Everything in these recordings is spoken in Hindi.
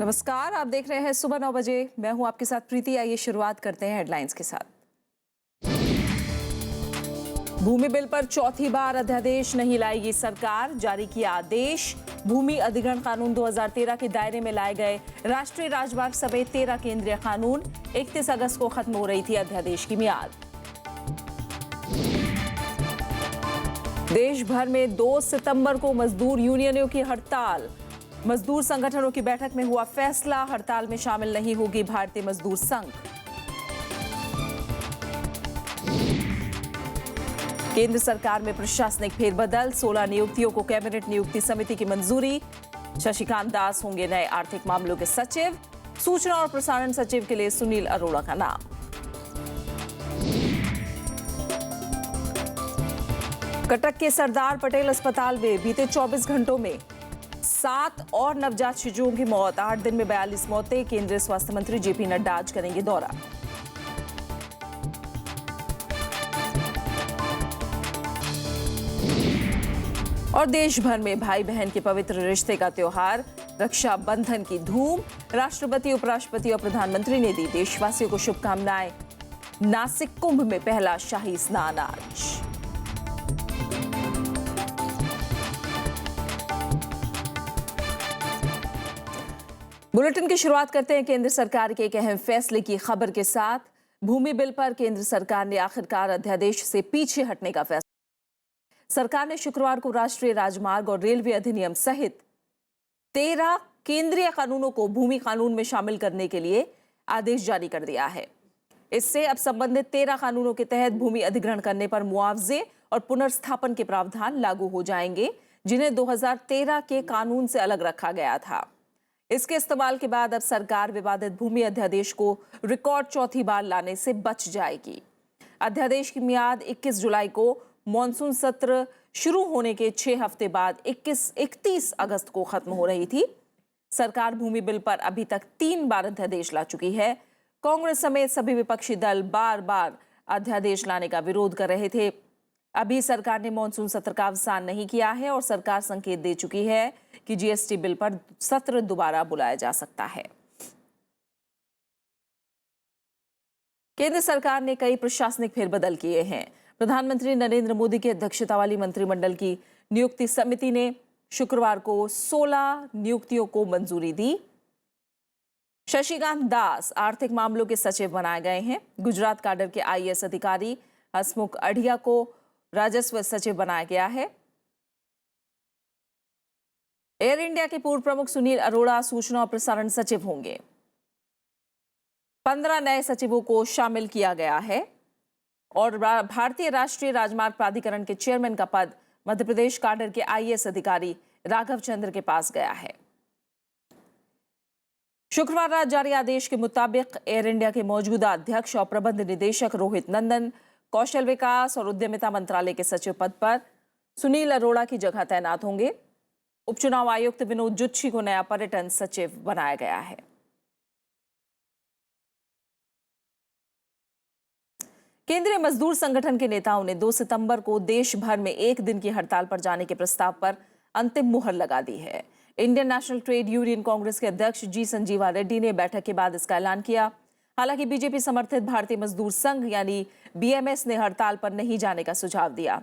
नमस्कार, आप देख रहे हैं सुबह 9 बजे। मैं हूं आपके साथ प्रीति। आइए शुरुआत करते हैं हेडलाइंस के साथ। भूमि बिल पर चौथी बार अध्यादेश नहीं लाएगी सरकार, जारी किया आदेश। भूमि अधिग्रहण कानून 2013 के दायरे में लाए गए राष्ट्रीय राजमार्ग समेत 13 केंद्रीय कानून। 31 अगस्त को खत्म हो रही थी अध्यादेश की मियाद। देश भर में 2 सितंबर को मजदूर यूनियनों की हड़ताल। मजदूर संगठनों की बैठक में हुआ फैसला, हड़ताल में शामिल नहीं होगी भारतीय मजदूर संघ। केंद्र सरकार में प्रशासनिक फेरबदल, 16 नियुक्तियों को कैबिनेट नियुक्ति समिति की मंजूरी। शशिकांत दास होंगे नए आर्थिक मामलों के सचिव। सूचना और प्रसारण सचिव के लिए सुनील अरोड़ा का नाम। कटक के सरदार पटेल अस्पताल में बीते 24 घंटों में 7 और नवजात शिशुओं की मौत। 8 दिन में 42 मौतें। केंद्रीय स्वास्थ्य मंत्री जेपी नड्डा आज करेंगे दौरा। और देश भर में भाई बहन के पवित्र रिश्ते का त्योहार रक्षाबंधन की धूम। राष्ट्रपति, उपराष्ट्रपति और प्रधानमंत्री ने दी देशवासियों को शुभकामनाएं। नासिक कुंभ में पहला शाही स्नान आज। बुलेटिन की शुरुआत करते हैं केंद्र सरकार के एक अहम फैसले की खबर के साथ। भूमि बिल पर केंद्र सरकार ने आखिरकार अध्यादेश से पीछे हटने का फैसला। सरकार ने शुक्रवार को राष्ट्रीय राजमार्ग और रेलवे अधिनियम सहित 13 केंद्रीय कानूनों को भूमि कानून में शामिल करने के लिए आदेश जारी कर दिया है। इससे अब संबंधित 13 कानूनों के तहत भूमि अधिग्रहण करने पर मुआवजे और पुनर्स्थापन के प्रावधान लागू हो जाएंगे, जिन्हें 2013 के कानून से अलग रखा गया था। इसके इस्तेमाल के बाद अब सरकार विवादित भूमि अध्यादेश को रिकॉर्ड चौथी बार लाने से बच जाएगी। अध्यादेश की मियाद 21 जुलाई को मॉनसून सत्र शुरू होने के 6 हफ्ते बाद 31 अगस्त को खत्म हो रही थी। सरकार भूमि बिल पर अभी तक 3 बार अध्यादेश ला चुकी है। कांग्रेस समेत सभी विपक्षी दल बार बार अध्यादेश लाने का विरोध कर रहे थे। अभी सरकार ने मॉनसून सत्र का अवसान नहीं किया है और सरकार संकेत दे चुकी है कि जीएसटी बिल पर सत्र दोबारा बुलाया जा सकता है। केंद्र सरकार ने कई प्रशासनिक फेरबदल किए हैं। प्रधानमंत्री नरेंद्र मोदी की अध्यक्षता वाली मंत्रिमंडल की नियुक्ति समिति ने शुक्रवार को 16 नियुक्तियों को मंजूरी दी। शशिकांत दास आर्थिक मामलों के सचिव बनाए गए हैं। गुजरात काडर के आईएएस अधिकारी हसमुख अढ़िया को राजस्व सचिव बनाया गया है। एयर इंडिया के पूर्व प्रमुख सुनील अरोड़ा सूचना और प्रसारण सचिव होंगे। 15 नए सचिवों को शामिल किया गया है और भारतीय राष्ट्रीय राजमार्ग प्राधिकरण के चेयरमैन का पद मध्य प्रदेश काडर के आईएएस अधिकारी राघव चंद्र के पास गया है। शुक्रवार रात जारी आदेश के मुताबिक एयर इंडिया के मौजूदा अध्यक्ष और प्रबंध निदेशक रोहित नंदन कौशल विकास और उद्यमिता मंत्रालय के सचिव पद पर सुनील अरोड़ा की जगह तैनात होंगे। उपचुनाव आयुक्त विनोद जुत्शी को नया पर्यटन सचिव बनाया गया है। केंद्रीय मजदूर संगठन के नेताओं ने 2 सितंबर को देश भर में 1 दिन की हड़ताल पर जाने के प्रस्ताव पर अंतिम मुहर लगा दी है। Indian national trade union Congress के अध्यक्ष जी संजीवा रेड्डी ने बैठक के बाद इसका ऐलान किया। हालांकि बीजेपी समर्थित भारतीय मजदूर संघ यानी बीएमएस ने हड़ताल पर नहीं जाने का सुझाव दिया।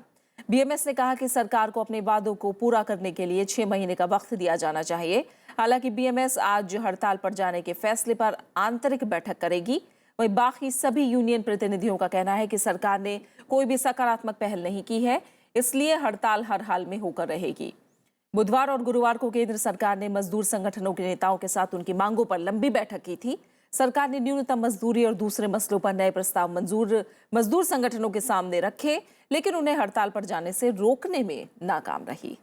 बीएमएस ने कहा कि सरकार को अपने वादों को पूरा करने के लिए 6 महीने का वक्त दिया जाना चाहिए। हालांकि बीएमएस आज हड़ताल पर जाने के फैसले पर आंतरिक बैठक करेगी। वहीं बाकी सभी यूनियन प्रतिनिधियों का कहना है कि सरकार ने कोई भी सकारात्मक पहल नहीं की है, इसलिए हड़ताल हर हाल में होकर रहेगी। बुधवार और गुरुवार को केंद्र सरकार ने मजदूर संगठनों के नेताओं के साथ उनकी मांगों पर लंबी बैठक की थी। सरकार ने न्यूनतम मजदूरी और दूसरे मसलों पर नए प्रस्ताव मजदूर संगठनों के सामने रखे, लेकिन उन्हें हड़ताल पर जाने से रोकने में नाकाम रही।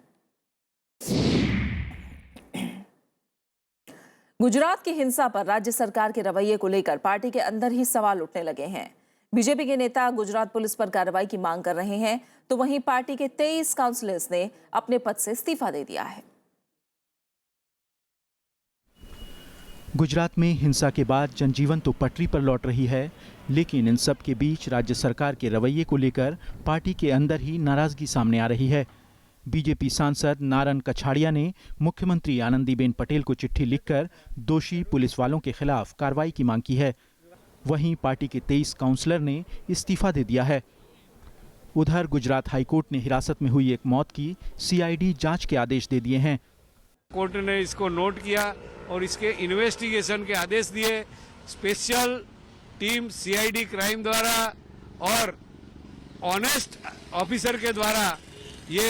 गुजरात की हिंसा पर राज्य सरकार के रवैये को लेकर पार्टी के अंदर ही सवाल उठने लगे हैं। बीजेपी के नेता गुजरात पुलिस पर कार्रवाई की मांग कर रहे हैं, तो वहीं पार्टी के 23 काउंसिलर्स ने अपने पद से इस्तीफा दे दिया है। गुजरात में हिंसा के बाद जनजीवन तो पटरी पर लौट रही है, लेकिन इन सब के बीच राज्य सरकार के रवैये को लेकर पार्टी के अंदर ही नाराजगी सामने आ रही है। बीजेपी सांसद नारन कछाड़िया ने मुख्यमंत्री आनंदीबेन पटेल को चिट्ठी लिखकर दोषी पुलिस वालों के खिलाफ कार्रवाई की मांग की है। वहीं पार्टी के 23 काउंसलर ने इस्तीफा दे दिया है। उधर गुजरात हाईकोर्ट ने हिरासत में हुई एक मौत की सीआईडी जांच के आदेश दे दिए हैं। कोर्ट ने इसको नोट किया और इसके इन्वेस्टिगेशन के आदेश दिए। स्पेशल टीम सीआईडी क्राइम द्वारा और ऑनेस्ट ऑफिसर के द्वारा ये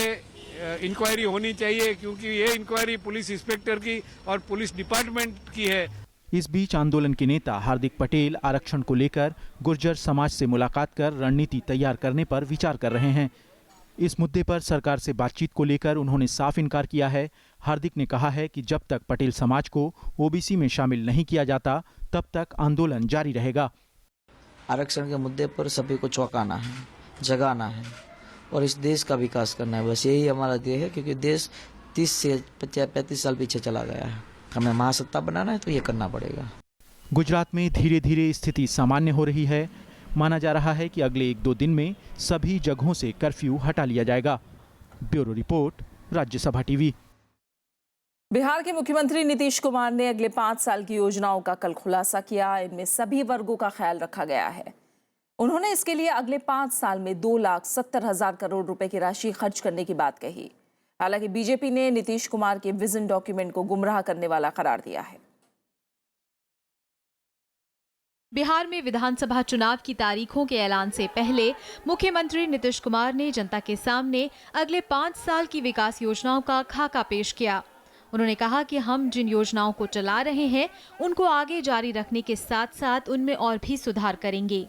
इंक्वायरी होनी चाहिए, क्योंकि ये इंक्वायरी पुलिस इंस्पेक्टर की और पुलिस डिपार्टमेंट की है। इस बीच आंदोलन के नेता हार्दिक पटेल आरक्षण को लेकर गुर्जर समाज से मुलाकात कर रणनीति तैयार करने पर विचार कर रहे हैं। इस मुद्दे पर सरकार से बातचीत को लेकर उन्होंने साफ इनकार किया है। हार्दिक ने कहा है कि जब तक पटेल समाज को ओबीसी में शामिल नहीं किया जाता तब तक आंदोलन जारी रहेगा। आरक्षण के मुद्दे पर सभी को चौंकाना है, जगाना है और इस देश का विकास करना है। बस यही हमारा ध्येय है, क्योंकि देश 30 से 35 साल पीछे चला गया है। हमें महासत्ता बनाना है तो ये करना पड़ेगा। गुजरात में धीरे धीरे स्थिति सामान्य हो रही है। माना जा रहा है कि अगले 1-2 दिन में सभी जगहों से कर्फ्यू हटा लिया जाएगा। Bureau report, Rajya Sabha TV. Bihar के मुख्यमंत्री नीतीश कुमार ने अगले 5 साल की योजनाओं का कल खुलासा किया। इनमें सभी वर्गों का ख्याल रखा गया है। उन्होंने इसके लिए अगले 5 साल में 2,70,000 करोड़ रुपए की राशि खर्च करने की बात कही। हालांकि बीजेपी ने नीतीश कुमार के विजन डॉक्यूमेंट को गुमराह करने वाला करार दिया है। बिहार में विधानसभा चुनाव की तारीखों के ऐलान से पहले मुख्यमंत्री नीतीश कुमार ने जनता के सामने अगले 5 साल की विकास योजनाओं का खाका पेश किया। उन्होंने कहा कि हम जिन योजनाओं को चला रहे हैं उनको आगे जारी रखने के साथ साथ उनमें और भी सुधार करेंगे।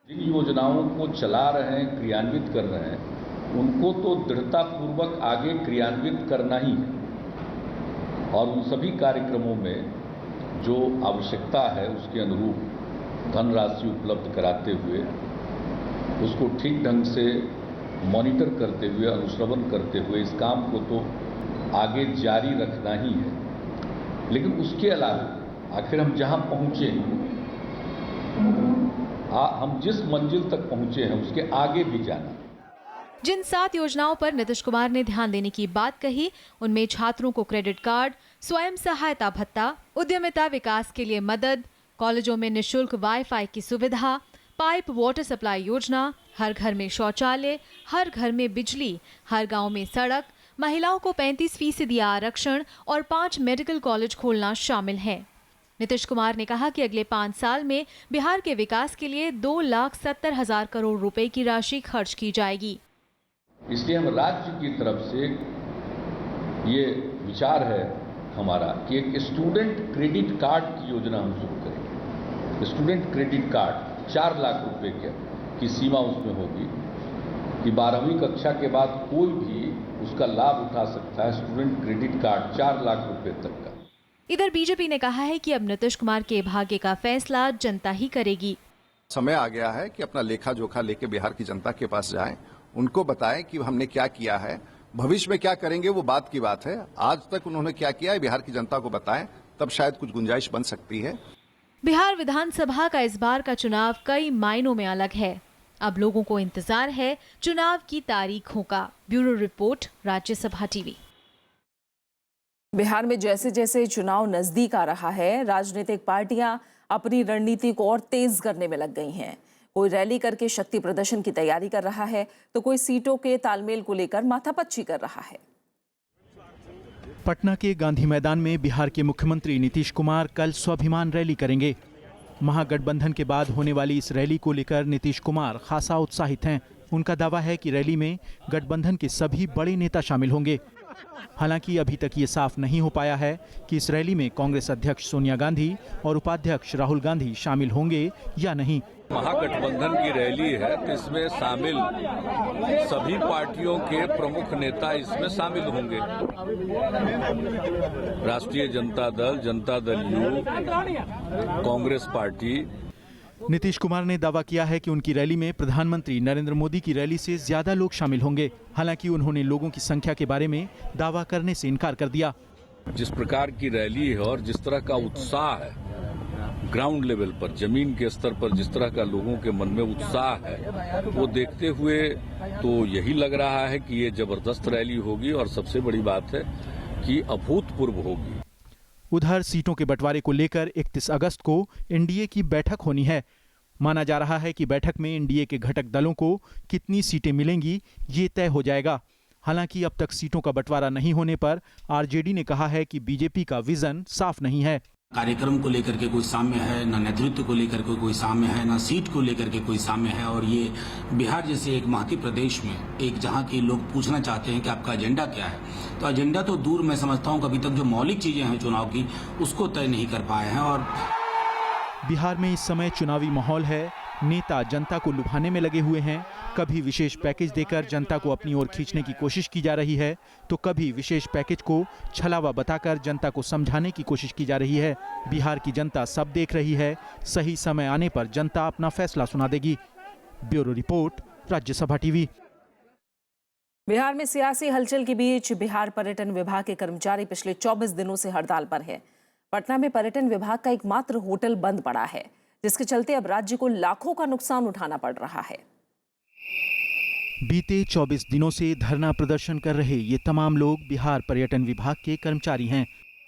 जिन योजनाओं को चला रहे हैं, क्रियान्वित कर रहे हैं, उनको तो दृढ़तापूर्वक आगे क्रियान्वित करना ही है और उन सभी कार्यक्रमों में जो आवश्यकता है उसके अनुरूप धनराशि उपलब्ध कराते हुए, उसको ठीक ढंग से मॉनिटर करते हुए, अनुश्रवण करते हुए इस काम को तो आगे जारी रखना ही है। लेकिन उसके अलावा आखिर हम जहां पहुंचे, हम जिस मंजिल तक पहुंचे हैं उसके आगे भी जाना। जिन 7 योजनाओं पर नीतीश कुमार ने ध्यान देने की बात कही, उनमें छात्रों को क्रेडिट कार्ड, स्वयं सहायता भत्ता, उद्यमिता विकास के लिए मदद, कॉलेजों में निःशुल्क वाईफाई की सुविधा, पाइप वाटर सप्लाई योजना, हर घर में शौचालय, हर घर में बिजली, हर गांव में सड़क, महिलाओं को 35% आरक्षण और 5 मेडिकल कॉलेज खोलना शामिल है। नीतीश कुमार ने कहा कि अगले 5 साल में बिहार के विकास के लिए 2,70,000 करोड़ रुपए की राशि खर्च की जाएगी। इसलिए हम राज्य की तरफ से ये विचार है हमारा कि एक स्टूडेंट क्रेडिट कार्ड की योजना हम शुरू करेंगे। स्टूडेंट क्रेडिट कार्ड 4 लाख रुपए की सीमा उसमें होगी कि 12वीं कक्षा के बाद कोई भी उसका लाभ उठा सकता है। स्टूडेंट क्रेडिट कार्ड 4 लाख रुपए तक का। इधर बीजेपी ने कहा है कि अब नीतीश कुमार के भाग्य का फैसला जनता ही करेगी। समय आ गया है कि अपना लेखा जोखा लेके बिहार की जनता के पास जाएं, उनको बताएं कि हमने क्या किया है, भविष्य में क्या करेंगे वो बात की बात है। आज तक उन्होंने क्या किया है बिहार की जनता को बताएं, तब शायद कुछ गुंजाइश बन सकती है। बिहार विधानसभा का इस बार का चुनाव कई मायनों में अलग है। अब लोगों को इंतजार है चुनाव की तारीखों का। Bureau report, Rajya Sabha TV. Bihar में जैसे जैसे चुनाव नजदीक आ रहा है, राजनीतिक पार्टियां अपनी रणनीति को और तेज करने में लग गई हैं। कोई रैली करके शक्ति प्रदर्शन की तैयारी कर रहा है तो कोई सीटों के तालमेल को लेकर माथापच्ची कर रहा है। पटना के गांधी मैदान में बिहार के मुख्यमंत्री नीतीश कुमार कल स्वाभिमान रैली करेंगे। महागठबंधन के बाद होने वाली इस रैली को लेकर नीतीश कुमार खासा उत्साहित हैं। उनका दावा है कि रैली में गठबंधन के सभी बड़े नेता शामिल होंगे। हालांकि अभी तक ये साफ नहीं हो पाया है कि इस रैली में कांग्रेस अध्यक्ष सोनिया गांधी और उपाध्यक्ष राहुल गांधी शामिल होंगे या नहीं। महागठबंधन की रैली है तो इसमें शामिल सभी पार्टियों के प्रमुख नेता इसमें शामिल होंगे। राष्ट्रीय जनता दल यू, कांग्रेस पार्टी। नीतीश कुमार ने दावा किया है कि उनकी रैली में प्रधानमंत्री नरेंद्र मोदी की रैली से ज्यादा लोग शामिल होंगे। हालांकि उन्होंने लोगों की संख्या के बारे में दावा करने से इनकार कर दिया। जिस प्रकार की रैली है और जिस तरह का उत्साह है ग्राउंड लेवल पर, जमीन के स्तर पर जिस तरह का लोगों के मन में उत्साह है, वो देखते हुए तो यही लग रहा है कि ये जबरदस्त रैली होगी और सबसे बड़ी बात है कि अभूतपूर्व होगी। उधर सीटों के बंटवारे को लेकर 31 अगस्त को एनडीए की बैठक होनी है। माना जा रहा है कि बैठक में एनडीए के घटक दलों को कितनी सीटें मिलेंगी ये तय हो जाएगा। हालांकि अब तक सीटों का बंटवारा नहीं होने पर आरजेडी ने कहा है कि बीजेपी का विजन साफ नहीं है। कार्यक्रम को लेकर के कोई साम्य है, न नेतृत्व को लेकर के कोई साम्य है, न सीट को लेकर के कोई साम्य है। और ये बिहार जैसे एक महती प्रदेश में एक जहां के लोग पूछना चाहते हैं कि आपका एजेंडा क्या है, तो एजेंडा तो दूर, मैं समझता हूं कि अभी तक जो मौलिक चीजें हैं चुनाव की उसको तय नहीं कर पाए हैं। और बिहार में इस समय चुनावी माहौल है। नेता जनता को लुभाने में लगे हुए हैं। कभी विशेष पैकेज देकर जनता को अपनी ओर खींचने की कोशिश की जा रही है, तो कभी विशेष पैकेज को छलावा बताकर जनता को समझाने की कोशिश की जा रही है। बिहार की जनता सब देख रही है। सही समय आने पर जनता अपना फैसला सुना देगी। Bureau report, Rajya Sabha TV. Bihar में सियासी हलचल के बीच बिहार पर्यटन विभाग के कर्मचारी पिछले 24 दिनों से हड़ताल पर हैं। पटना में पर्यटन विभाग का एकमात्र होटल बंद पड़ा है, जिसके चलते अब राज्य को लाखों का नुकसान उठाना पड़ रहा है। बीते 24 दिनों से धरना प्रदर्शन कर रहे ये तमाम लोग बिहार पर्यटन विभाग के कर्मचारी हैं।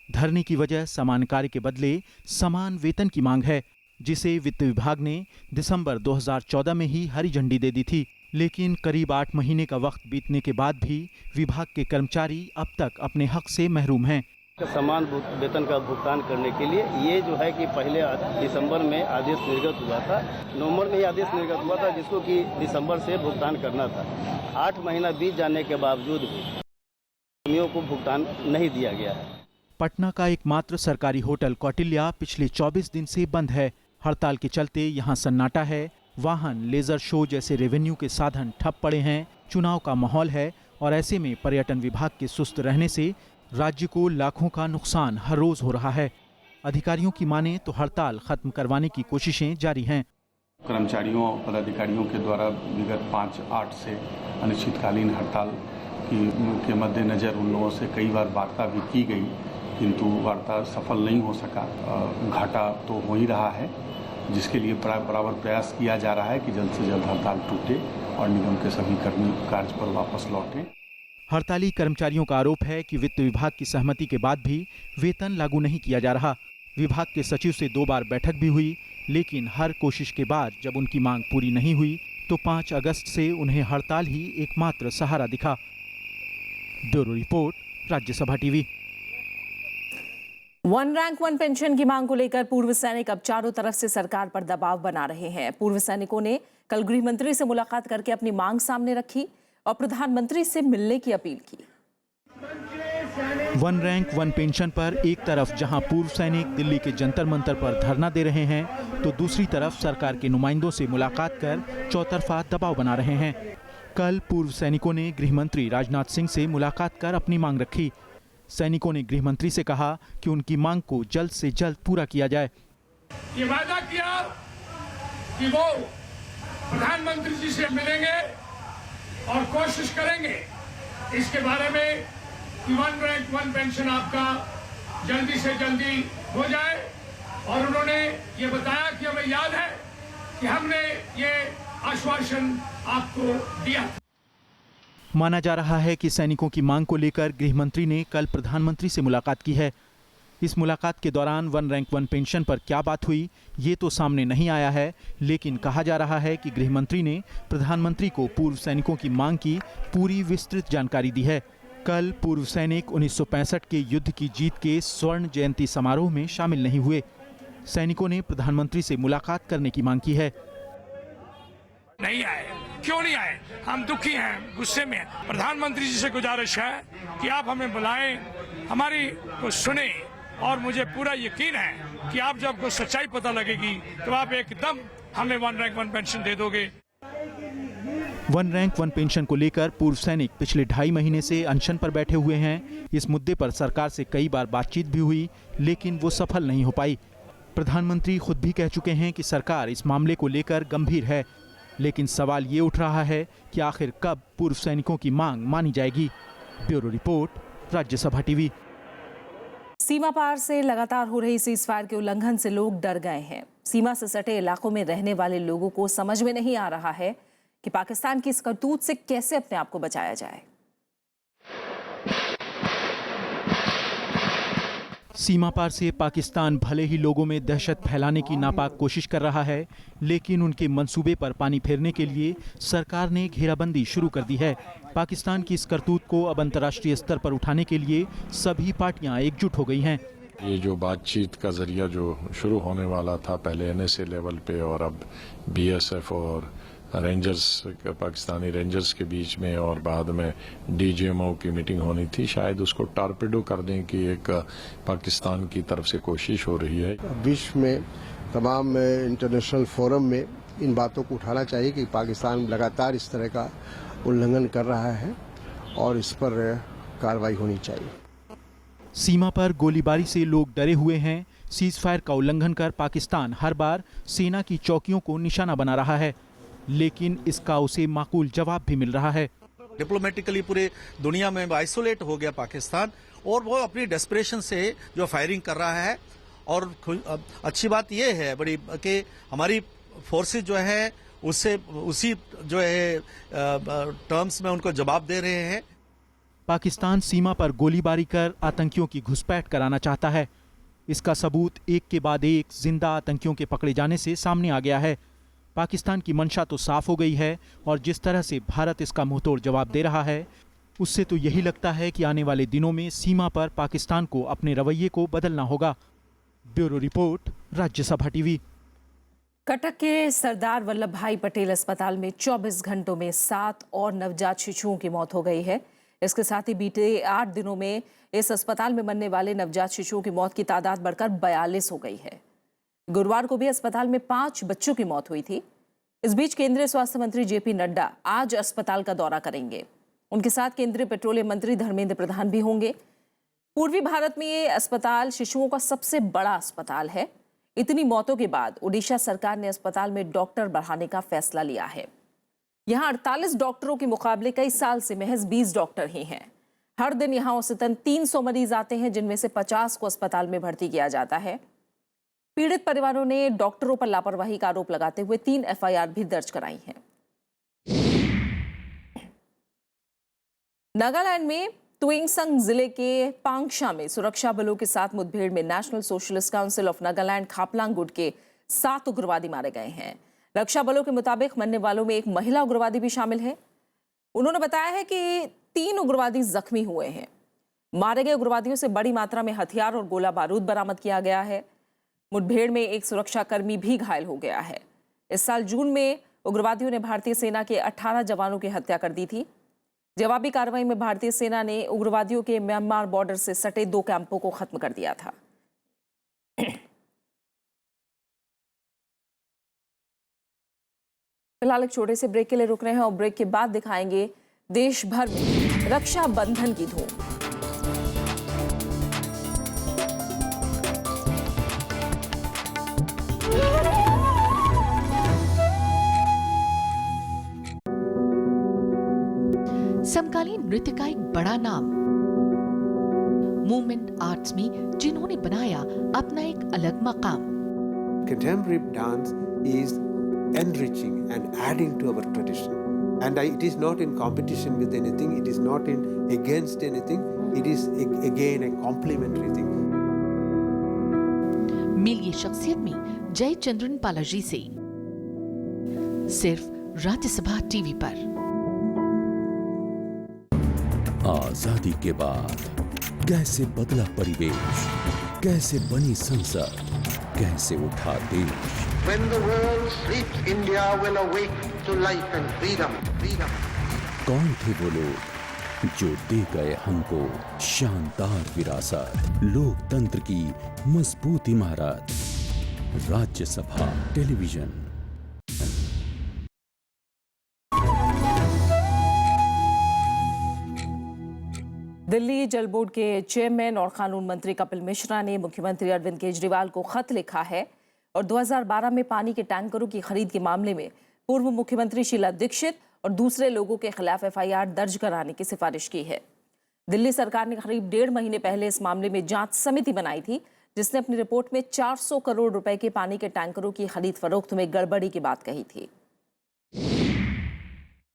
धरने की वजह समान कार्य के बदले समान वेतन की मांग है, जिसे वित्त विभाग ने दिसंबर 2014 में ही हरी झंडी दे दी थी। लेकिन करीब 8 महीने का वक्त बीतने के बाद भी विभाग के कर्मचारी अब तक अपने हक से महरूम हैं। समान वेतन का भुगतान करने के लिए ये जो है कि पहले दिसंबर में आदेश निर्गत हुआ था, नवंबर में ही आदेश निर्गत हुआ था, जिसको कि दिसंबर से भुगतान करना था। 8 महीना बीत जाने के बावजूद भी कर्मियों को भुगतान नहीं दिया गया है। पटना का एकमात्र सरकारी होटल कौटिल्या पिछले 24 दिन से बंद है। हड़ताल के चलते यहाँ सन्नाटा है। वाहन, लेजर शो जैसे रेवेन्यू के साधन ठप पड़े हैं। चुनाव का माहौल है और ऐसे में पर्यटन विभाग के सुस्त रहने से राज्य को लाखों का नुकसान हर रोज हो रहा है। अधिकारियों की माने तो हड़ताल खत्म करवाने की कोशिशें जारी हैं। कर्मचारियों और पदाधिकारियों के द्वारा विगत 5-8 से अनिश्चितकालीन हड़ताल के मद्देनजर उन लोगों से कई बार वार्ता भी की गई, किंतु वार्ता सफल नहीं हो सका। घाटा तो हो ही रहा है, जिसके लिए बराबर प्रयास किया जा रहा है कि जल्द से जल्द हड़ताल टूटे और निगम के सभी कर्मी कार्य पर वापस लौटें। हड़ताली कर्मचारियों का आरोप है कि वित्त विभाग की सहमति के बाद भी वेतन लागू नहीं किया जा रहा। विभाग के सचिव से 2 बार बैठक भी हुई, लेकिन हर कोशिश के बाद जब उनकी मांग पूरी नहीं हुई तो 5 अगस्त से उन्हें हड़ताल ही एकमात्र सहारा दिखा। Bureau report, Rajya Sabha TV. One rank one pension की मांग को लेकर पूर्व सैनिक अब चारों तरफ से सरकार पर दबाव बना रहे हैं। पूर्व सैनिकों ने कल गृह मंत्री से मुलाकात करके अपनी मांग सामने रखी और प्रधानमंत्री से मिलने की अपील की। वन रैंक वन पेंशन पर एक तरफ जहां पूर्व सैनिक दिल्ली के जंतर मंतर पर धरना दे रहे हैं, तो दूसरी तरफ सरकार के नुमाइंदों से मुलाकात कर चौतरफा दबाव बना रहे हैं। कल पूर्व सैनिकों ने गृह मंत्री राजनाथ सिंह से मुलाकात कर अपनी मांग रखी। सैनिकों ने गृह मंत्री से कहा कि उनकी मांग को जल्द से जल्द पूरा किया जाए। ये वादा किया कि वो प्रधानमंत्री जी से मिलेंगे और कोशिश करेंगे इसके बारे में कि वन रैंक वन पेंशन आपका जल्दी से जल्दी हो जाए। और उन्होंने ये बताया कि हमें याद है कि हमने ये आश्वासन आपको दिया था। माना जा रहा है कि सैनिकों की मांग को लेकर गृह मंत्री ने कल प्रधानमंत्री से मुलाकात की है। इस मुलाकात के दौरान वन रैंक वन पेंशन पर क्या बात हुई ये तो सामने नहीं आया है, लेकिन कहा जा रहा है कि गृह मंत्री ने प्रधानमंत्री को पूर्व सैनिकों की मांग की पूरी विस्तृत जानकारी दी है। कल पूर्व सैनिक 1965 के युद्ध की जीत के स्वर्ण जयंती समारोह में शामिल नहीं हुए। सैनिकों ने प्रधानमंत्री से मुलाकात करने की मांग की है। नहीं आए, क्यों नहीं आए? हम दुखी हैं, गुस्से में हैं। प्रधानमंत्री जी से गुजारिश है कि आप हमें बुलाएं, हमारी को सुने, और मुझे पूरा यकीन है कि आप जब को सच्चाई पता लगेगी तो आप एकदम हमें वन रैंक वन पेंशन दे दोगे। वन रैंक वन पेंशन को लेकर पूर्व सैनिक पिछले 2.5 महीने से अनशन पर बैठे हुए हैं। इस मुद्दे पर सरकार से कई बार बातचीत भी हुई, लेकिन वो सफल नहीं हो पाई। प्रधानमंत्री खुद भी कह चुके हैं कि सरकार इस मामले को लेकर गंभीर है, लेकिन सवाल ये उठ रहा है कि आखिर कब पूर्व सैनिकों की मांग मानी जाएगी। Bureau report, Rajya Sabha TV. सीमा पार से लगातार हो रही सीजफायर के उल्लंघन से लोग डर गए हैं। सीमा से सटे इलाकों में रहने वाले लोगों को समझ में नहीं आ रहा है कि पाकिस्तान की इस करतूत से कैसे अपने आप को बचाया जाए। सीमा पार से पाकिस्तान भले ही लोगों में दहशत फैलाने की नापाक कोशिश कर रहा है, लेकिन उनके मंसूबे पर पानी फेरने के लिए सरकार ने घेराबंदी शुरू कर दी है। पाकिस्तान की इस करतूत को अब अंतर्राष्ट्रीय स्तर पर उठाने के लिए सभी पार्टियां एकजुट हो गई हैं। ये जो बातचीत का जरिया जो शुरू होने वाला था, पहले एनएसए लेवल पे और अब बीएसएफ और रेंजर्स, पाकिस्तानी रेंजर्स के बीच में, और बाद में डीजीएमओ की मीटिंग होनी थी, शायद उसको टारपेडो करने की एक पाकिस्तान की तरफ से कोशिश हो रही है। विश्व में तमाम इंटरनेशनल फोरम में इन बातों को उठाना चाहिए कि पाकिस्तान लगातार इस तरह का उल्लंघन कर रहा है और इस पर कार्रवाई होनी चाहिए। सीमा पर गोलीबारी से लोग डरे हुए हैं। सीजफायर का उल्लंघन कर पाकिस्तान हर बार सेना की चौकियों को निशाना बना रहा है, लेकिन इसका उसे माकूल जवाब भी मिल रहा है। डिप्लोमेटिकली पूरे दुनिया में आइसोलेट हो गया पाकिस्तान, और वो अपनी डेस्परेशन से जो फायरिंग कर रहा है। और अच्छी बात यह है बड़ी कि हमारी फोर्सेज जो है उससे उसी जो है टर्म्स में उनको जवाब दे रहे हैं। पाकिस्तान सीमा पर गोलीबारी कर आतंकियों की घुसपैठ कराना चाहता है। इसका सबूत एक के बाद एक जिंदा आतंकियों के पकड़े जाने से सामने आ गया है। पाकिस्तान की मंशा तो साफ हो गई है, और जिस तरह से भारत इसका मुंहतोड़ जवाब दे रहा है, उससे तो यही लगता है कि आने वाले दिनों में सीमा पर पाकिस्तान को अपने रवैये को बदलना होगा। Bureau report, Rajya Sabha TV. Cuttack के सरदार वल्लभ भाई पटेल अस्पताल में 24 घंटों में 7 और नवजात शिशुओं की मौत हो गई है। इसके साथ ही बीते 8 दिनों में इस अस्पताल में मरने वाले नवजात शिशुओं की मौत की तादाद बढ़कर 42 हो गई है। गुरुवार को भी अस्पताल में 5 बच्चों की मौत हुई थी। इस बीच केंद्रीय स्वास्थ्य मंत्री जेपी नड्डा आज अस्पताल का दौरा करेंगे। उनके साथ केंद्रीय पेट्रोलियम मंत्री धर्मेंद्र प्रधान भी होंगे। पूर्वी भारत में ये अस्पताल शिशुओं का सबसे बड़ा अस्पताल है। इतनी मौतों के बाद ओडिशा सरकार ने अस्पताल में डॉक्टर बढ़ाने का फैसला लिया है। यहाँ 48 डॉक्टरों के मुकाबले कई साल से महज 20 डॉक्टर ही हैं। हर दिन यहाँ औसतन 300 मरीज आते हैं, जिनमें से 50 को अस्पताल में भर्ती किया जाता है। पीड़ित परिवारों ने डॉक्टरों पर लापरवाही का आरोप लगाते हुए 3 एफआईआर भी दर्ज कराई हैं। नागालैंड में तुइंगसंग जिले के पांगशा में सुरक्षा बलों के साथ मुठभेड़ में national socialist council of Nagaland Khaplang गुट के 7 उग्रवादी मारे गए हैं। रक्षा बलों के मुताबिक मरने वालों में एक महिला उग्रवादी भी शामिल है। उन्होंने बताया है कि 3 उग्रवादी जख्मी हुए हैं। मारे गए उग्रवादियों से बड़ी मात्रा में हथियार और गोला बारूद बरामद किया गया है। मुठभेड़ में एक सुरक्षाकर्मी भी घायल हो गया है। इस साल जून में उग्रवादियों ने भारतीय सेना के 18 जवानों की हत्या कर दी थी। जवाबी कार्रवाई में भारतीय सेना ने उग्रवादियों के म्यांमार बॉर्डर से सटे 2 कैंपों को खत्म कर दिया था। फिलहाल एक छोटे से ब्रेक के लिए रुक रहे हैं, और ब्रेक के बाद दिखाएंगे देश भर में रक्षा बंधन की धूम। समकालीन नृत्य का एक बड़ा नाम, मूवमेंट आर्ट्स में जिन्होंने बनाया अपना एक अलग मकाम। Contemporary dance is enriching and adding to our tradition, and it is not in competition with anything. It is not in against anything. It is again a complementary thing. मिलिए शख्सियत में जयचंद्रन पालाजी से, सिर्फ राज्यसभा टीवी पर। आजादी के बाद कैसे बदला परिवेश, कैसे बनी संसद, कैसे उठा देश। When the world sleeps, India will awake to life and freedom. कौन थे वो लोग जो दे गए हमको शानदार विरासत, लोकतंत्र की मजबूत इमारत। राज्यसभा टेलीविजन। दिल्ली जल बोर्ड के चेयरमैन और कानून मंत्री कपिल मिश्रा ने मुख्यमंत्री अरविंद केजरीवाल को खत लिखा है और 2012 में पानी के टैंकरों की खरीद के मामले में पूर्व मुख्यमंत्री शीला दीक्षित और दूसरे लोगों के खिलाफ एफआईआर दर्ज कराने की सिफारिश की है। दिल्ली सरकार ने करीब 1.5 महीने पहले इस मामले में जांच समिति बनाई थी, जिसने अपनी रिपोर्ट में 400 करोड़ रुपए के पानी के टैंकरों की खरीद फरोख्त में गड़बड़ी की बात कही थी।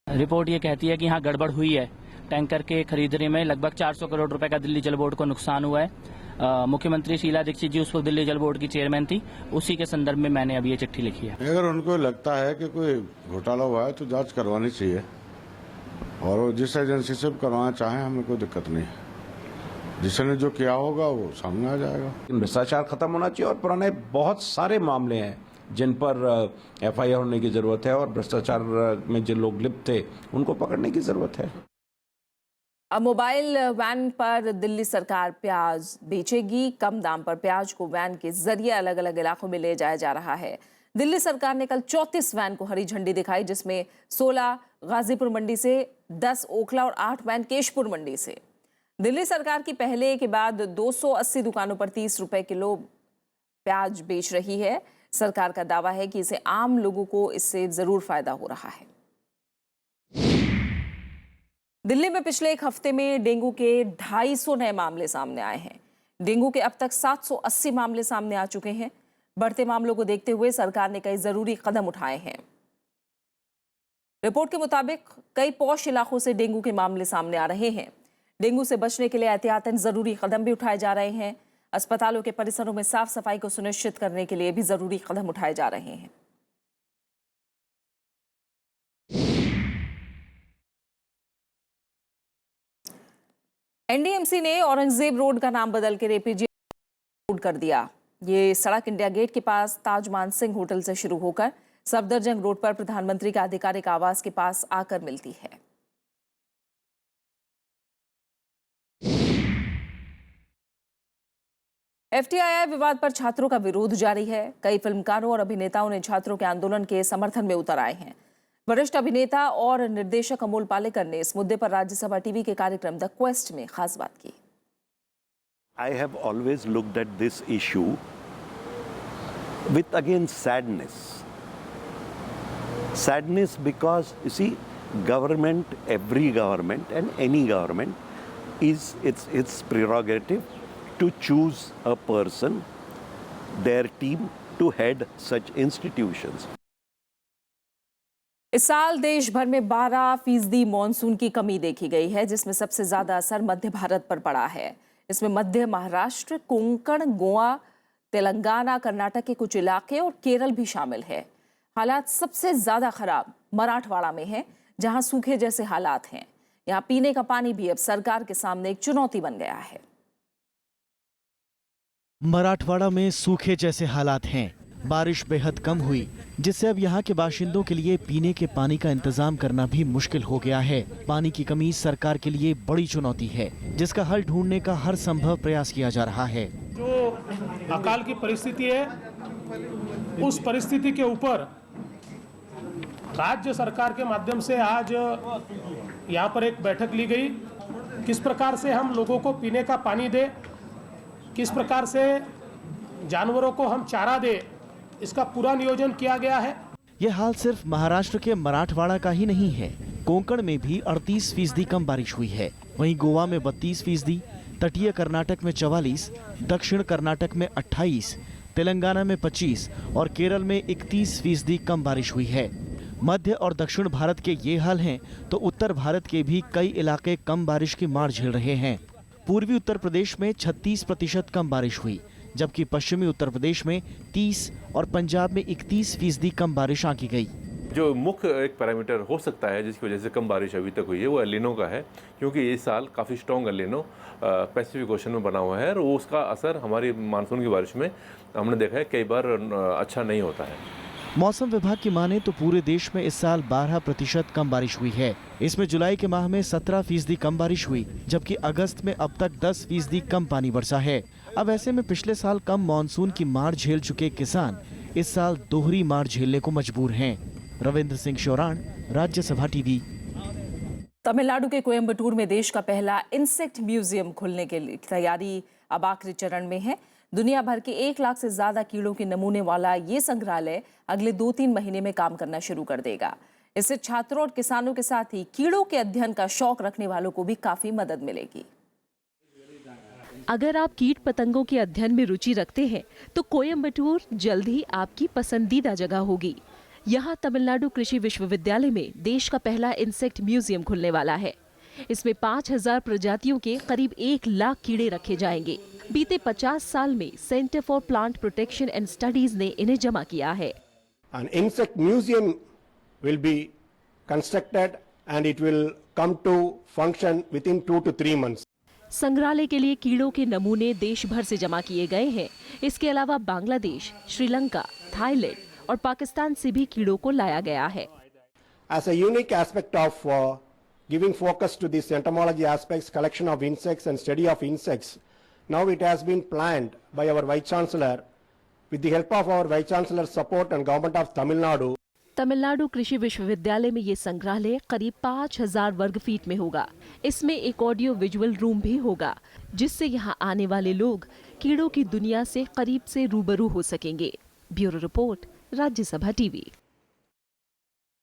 रिपोर्ट ये कहती है कि हाँ गड़बड़ हुई है, टैंकर के खरीदने में लगभग 400 करोड़ रुपए का दिल्ली जल बोर्ड को नुकसान हुआ है। मुख्यमंत्री शीला दीक्षित जी उस वक्त दिल्ली जल बोर्ड की चेयरमैन थी, उसी के संदर्भ में मैंने अभी ये चिट्ठी लिखी है। अगर उनको लगता है कि कोई घोटाला हुआ है तो जांच करवानी चाहिए, और वो जिस एजेंसी से करवाना चाहे हमें कोई दिक्कत नहीं है। जिसने जो किया होगा वो सामने आ जाएगा। भ्रष्टाचार खत्म होना चाहिए और पुराने बहुत सारे मामले हैं जिन पर एफआईआर होने की जरूरत है और भ्रष्टाचार में जो लोग लिप्त थे उनको पकड़ने की जरूरत है। अब मोबाइल वैन पर दिल्ली सरकार प्याज बेचेगी। कम दाम पर प्याज को वैन के जरिए अलग अलग इलाकों में ले जाया जा रहा है। दिल्ली सरकार ने कल 34 वैन को हरी झंडी दिखाई, जिसमें 16 गाजीपुर मंडी से, 10 ओखला और 8 वैन केशपुर मंडी से। दिल्ली सरकार की पहले के बाद 280 दुकानों पर 30 रुपए किलो प्याज बेच रही है। सरकार का दावा है कि इसे आम लोगों को इससे जरूर फायदा हो रहा है। दिल्ली में पिछले एक हफ्ते में डेंगू के 250 नए मामले सामने आए हैं। डेंगू के अब तक 780 मामले सामने आ चुके हैं। बढ़ते मामलों को देखते हुए सरकार ने कई जरूरी कदम उठाए हैं। रिपोर्ट के मुताबिक कई पॉश इलाकों से डेंगू के मामले सामने आ रहे हैं। डेंगू से बचने के लिए एहतियातन जरूरी कदम भी उठाए जा रहे हैं। अस्पतालों के परिसरों में साफ सफाई को सुनिश्चित करने के लिए भी जरूरी कदम उठाए जा रहे हैं। एनडीएमसी ने औरंगजेब रोड का नाम बदल कर एपीजे रोड कर दिया। ये सड़क इंडिया गेट के पास ताज मानसिंह होटल से शुरू होकर सफदरजंग रोड पर प्रधानमंत्री का आधिकारिक आवास के पास आकर मिलती है। एफटीआई विवाद पर छात्रों का विरोध जारी है। कई फिल्मकारों और अभिनेताओं ने छात्रों के आंदोलन के समर्थन में उतर आए हैं। वरिष्ठ अभिनेता और निर्देशक अमोल पालेकर ने इस मुद्दे पर राज्यसभा टीवी के कार्यक्रम द क्वेस्ट में खास बात की। I have always looked at this issue with again sadness. Sadness because you see, government, every government and any government is its prerogative to choose a person, their team to head such institutions. इस साल देश भर में 12% मॉनसून की कमी देखी गई है, जिसमें सबसे ज्यादा असर मध्य भारत पर पड़ा है। इसमें मध्य महाराष्ट्र, कोंकण, गोवा, तेलंगाना, कर्नाटक के कुछ इलाके और केरल भी शामिल है। हालात सबसे ज्यादा खराब मराठवाड़ा में है, जहां सूखे जैसे हालात हैं। यहां पीने का पानी भी अब सरकार के सामने एक चुनौती बन गया है। मराठवाड़ा में सूखे जैसे हालात हैं। बारिश बेहद कम हुई, जिससे अब यहाँ के बाशिंदों के लिए पीने के पानी का इंतजाम करना भी मुश्किल हो गया है। पानी की कमी सरकार के लिए बड़ी चुनौती है, जिसका हल ढूंढने का हर संभव प्रयास किया जा रहा है। जो अकाल की परिस्थिति है, उस परिस्थिति के ऊपर राज्य सरकार के माध्यम से आज यहाँ पर एक बैठक ली गई। किस प्रकार से हम लोगों को पीने का पानी दे, किस प्रकार से जानवरों को हम चारा दे, इसका पूरा नियोजन किया गया है। ये हाल सिर्फ महाराष्ट्र के मराठवाड़ा का ही नहीं है। कोंकण में भी 38% कम बारिश हुई है। वहीं गोवा में 32%, तटीय कर्नाटक में 44%, दक्षिण कर्नाटक में 28%, तेलंगाना में 25% और केरल में 31% कम बारिश हुई है। मध्य और दक्षिण भारत के ये हाल हैं तो उत्तर भारत के भी कई इलाके कम बारिश की मार झेल रहे हैं। पूर्वी उत्तर प्रदेश में 36% कम बारिश हुई, जबकि पश्चिमी उत्तर प्रदेश में 30 और पंजाब में 31% कम बारिश आंकी गई। जो मुख्य एक पैरामीटर हो सकता है जिसकी वजह से कम बारिश अभी तक हुई है, वो एल नीनो का है, क्योंकि इस साल काफ़ी strong El Nino Pacific ocean में बना हुआ है और उसका असर हमारी मानसून की बारिश में हमने देखा है कई बार अच्छा नहीं होता है। मौसम विभाग की माने तो पूरे देश में इस साल 12% कम बारिश हुई है। इसमें जुलाई के माह में 17% कम बारिश हुई, जबकि अगस्त में अब तक 10% कम पानी बरसा है। अब ऐसे में पिछले साल कम मानसून की मार झेल चुके किसान इस साल दोहरी मार झेलने को मजबूर हैं। रविंद्र सिंह शौरान, राज्यसभा टीवी। तमिलनाडु के कोयम्बटूर में देश का पहला इंसेक्ट म्यूजियम खुलने के लिए तैयारी अब आखिरी चरण में है। दुनिया भर के 1 लाख से ज्यादा कीड़ों के नमूने वाला ये संग्रहालय अगले 2-3 महीने में काम करना शुरू कर देगा। इससे छात्रों और किसानों के साथ ही कीड़ों के अध्ययन का शौक रखने वालों को भी काफी मदद मिलेगी। अगर आप कीट पतंगों के अध्ययन में रुचि रखते हैं तो कोयम्बटूर जल्द ही आपकी पसंदीदा जगह होगी। यहाँ तमिलनाडु कृषि विश्वविद्यालय में देश का पहला इंसेक्ट म्यूजियम खुलने वाला है। इसमें 5000 प्रजातियों के करीब 1 लाख कीड़े रखे जाएंगे। बीते 50 साल में centre for plant protection and studies ने इन्हें जमा किया है। An insect museum will be constructed and it will come to function within 2 to 3 months. संग्रहालय के लिए कीड़ों के नमूने देश भर से जमा किए गए हैं। इसके अलावा बांग्लादेश, श्रीलंका, थाईलैंड और पाकिस्तान से भी कीड़ों को लाया गया है। As a unique aspect of giving focus to this entomology aspects, collection of insects and study of insects, now it has been planned by our Vice Chancellor with the help of our Vice Chancellor's support and Government of Tamil Nadu. Tamil Nadu कृषि विश्वविद्यालय में ये संग्रहालय करीब 5000 वर्ग फीट में होगा। इसमें एक ऑडियो विजुअल रूम भी होगा, जिससे यहाँ आने वाले लोग कीड़ों की दुनिया से करीब से रूबरू हो सकेंगे। Bureau report, Rajya Sabha TV.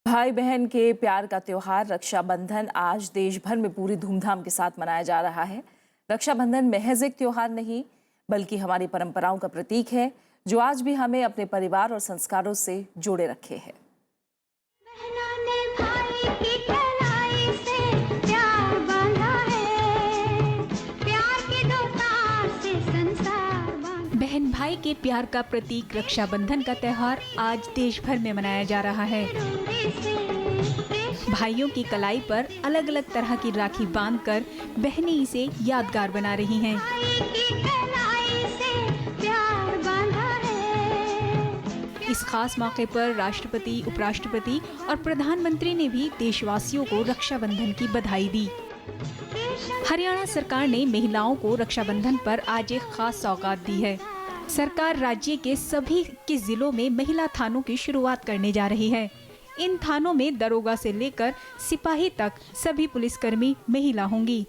भाई बहन के प्यार का त्योहार रक्षाबंधन आज देश भर में पूरी धूमधाम के साथ मनाया जा रहा है। रक्षाबंधन महज एक त्योहार नहीं, बल्कि हमारी परंपराओं का प्रतीक है, जो आज भी हमें अपने परिवार और संस्कारों से जोड़े रखे है। बहन भाई के प्यार का प्रतीक रक्षाबंधन का त्योहार आज देश भर में मनाया जा रहा है। भाइयों की कलाई पर अलग अलग तरह की राखी बांधकर बहनें इसे यादगार बना रही हैं। इस खास मौके पर राष्ट्रपति, उपराष्ट्रपति और प्रधानमंत्री ने भी देशवासियों को रक्षाबंधन की बधाई दी। हरियाणा सरकार ने महिलाओं को रक्षाबंधन पर आज एक खास सौगात दी है। सरकार राज्य के सभी 21 जिलों में महिला थानों की शुरुआत करने जा रही है। इन थानों में दरोगा से लेकर सिपाही तक सभी पुलिसकर्मी महिला होंगी।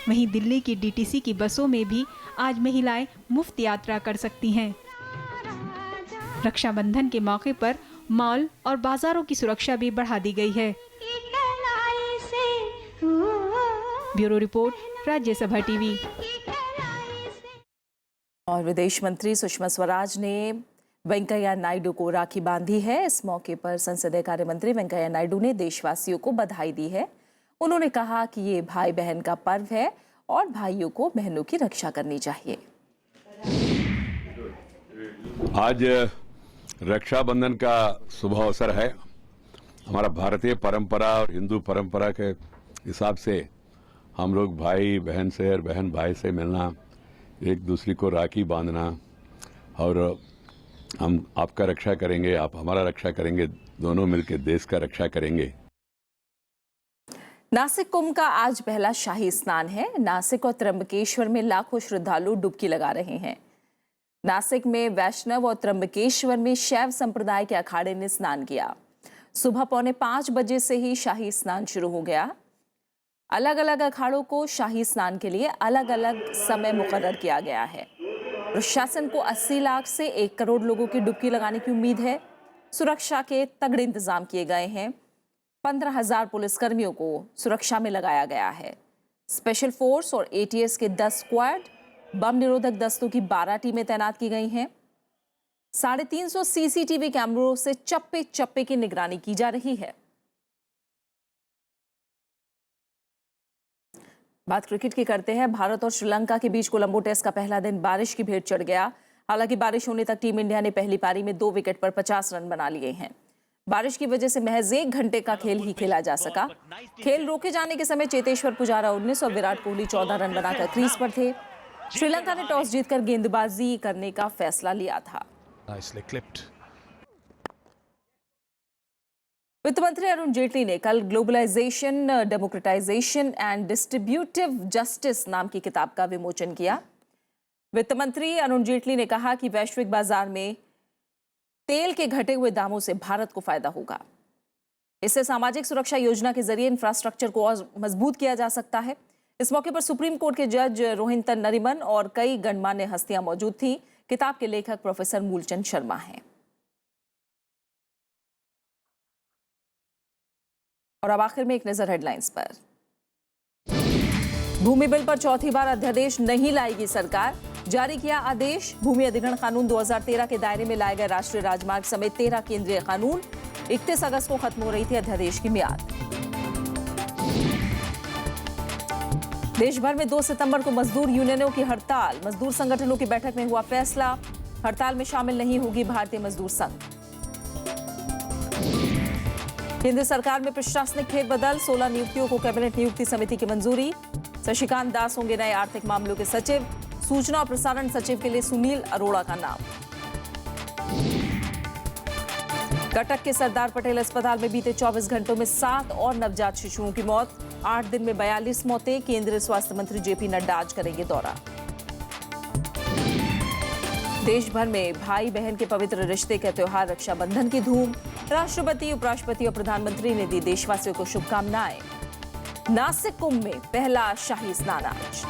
वहीं दिल्ली की डीटीसी की बसों में भी आज महिलाएं मुफ्त यात्रा कर सकती हैं। रक्षाबंधन के मौके पर मॉल और बाजारों की सुरक्षा भी बढ़ा दी गई है। Bureau report, Rajya Sabha TV. और विदेश मंत्री सुषमा स्वराज ने वेंकैया नायडू को राखी बांधी है। इस मौके पर संसदीय कार्य मंत्री वेंकैया नायडू ने देशवासियों को बधाई दी है। उन्होंने कहा कि ये भाई बहन का पर्व है और भाइयों को बहनों की रक्षा करनी चाहिए। आज रक्षाबंधन का शुभ अवसर है। हमारा भारतीय परंपरा और हिंदू परंपरा के हिसाब से हम लोग भाई बहन से और बहन भाई से मिलना, एक दूसरे को राखी बांधना और हम आपका रक्षा करेंगे, आप हमारा रक्षा करेंगे, दोनों मिलकर देश का रक्षा करेंगे। नासिक कुंभ का आज पहला शाही स्नान है। नासिक और त्र्यंबकेश्वर में लाखों श्रद्धालु डुबकी लगा रहे हैं। नासिक में वैष्णव और त्र्यंबकेश्वर में शैव संप्रदाय के अखाड़े ने स्नान किया। सुबह 4:45 बजे से ही शाही स्नान शुरू हो गया। अलग अलग अखाड़ों को शाही स्नान के लिए अलग अलग समय मुकर्रर किया गया है। प्रशासन को 80 लाख से 1 करोड़ लोगों की डुबकी लगाने की उम्मीद है। सुरक्षा के तगड़े इंतजाम किए गए हैं। 15,000 पुलिसकर्मियों को सुरक्षा में लगाया गया है। स्पेशल फोर्स और एटीएस के 10 स्क्वाड, बम निरोधक दस्तों की 12 टीमें तैनात की गई हैं। 350 सीसीटीवी कैमरों से चप्पे चप्पे की निगरानी की जा रही है। बात क्रिकेट की करते हैं। भारत और श्रीलंका के बीच कोलंबो टेस्ट का पहला दिन बारिश की भेंट चढ़ गया। हालांकि बारिश होने तक टीम इंडिया ने पहली पारी में 2 विकेट पर 50 रन बना लिए हैं। बारिश की वजह से महज 1 घंटे का खेल ही खेला जा सका। खेल रोके जाने के समय चेतेश्वर पुजारा 19 और विराट कोहली 14 रन बनाकर क्रीज पर थे। श्रीलंका ने टॉस जीतकर गेंदबाजी करने का फैसला लिया था। वित्त मंत्री अरुण जेटली ने कल globalisation, democratisation and distributive justice नाम की किताब का विमोचन किया। वित्त मंत्री अरुण जेटली ने कहा कि वैश्विक बाजार में तेल के घटे हुए दामों से भारत को फायदा होगा। इससे सामाजिक सुरक्षा योजना के जरिए इंफ्रास्ट्रक्चर को और मजबूत किया जा सकता है। इस मौके पर सुप्रीम कोर्ट के जज रोहिंटन नरीमन और कई गणमान्य हस्तियां मौजूद थीं। किताब के लेखक प्रोफेसर मूलचंद शर्मा हैं। और अब आखिर में एक नजर हेडलाइंस पर। भूमि बिल पर चौथी बार अध्यादेश नहीं लाएगी सरकार, जारी किया आदेश। भूमि अधिग्रहण कानून 2013 के दायरे में लाए गए राष्ट्रीय राजमार्ग समेत 13 केंद्रीय कानून। 31 अगस्त को खत्म हो रही थी अध्यादेश की मियाद। देश भर में 2 सितंबर को मजदूर यूनियनों की हड़ताल, मजदूर संगठनों की बैठक में हुआ फैसला, हड़ताल में शामिल नहीं होगी भारतीय मजदूर संघ। केंद्र सरकार में प्रशासनिक फेरबदल, 16 नियुक्तियों को कैबिनेट नियुक्ति समिति की मंजूरी। शशिकांत दास होंगे नए आर्थिक मामलों के सचिव, सूचना और प्रसारण सचिव के लिए सुनील अरोड़ा का नाम। कटक के सरदार पटेल अस्पताल में बीते 24 घंटों में 7 और नवजात शिशुओं की मौत, 8 दिन में 42 मौतें। केंद्रीय स्वास्थ्य मंत्री जेपी नड्डा आज करेंगे दौरा। देश भर में भाई बहन के पवित्र रिश्ते के त्योहार रक्षाबंधन की धूम। राष्ट्रपति, उपराष्ट्रपति और प्रधानमंत्री ने दी देशवासियों को शुभकामनाएं। नासिक कुंभ में पहला शाही स्नान आज।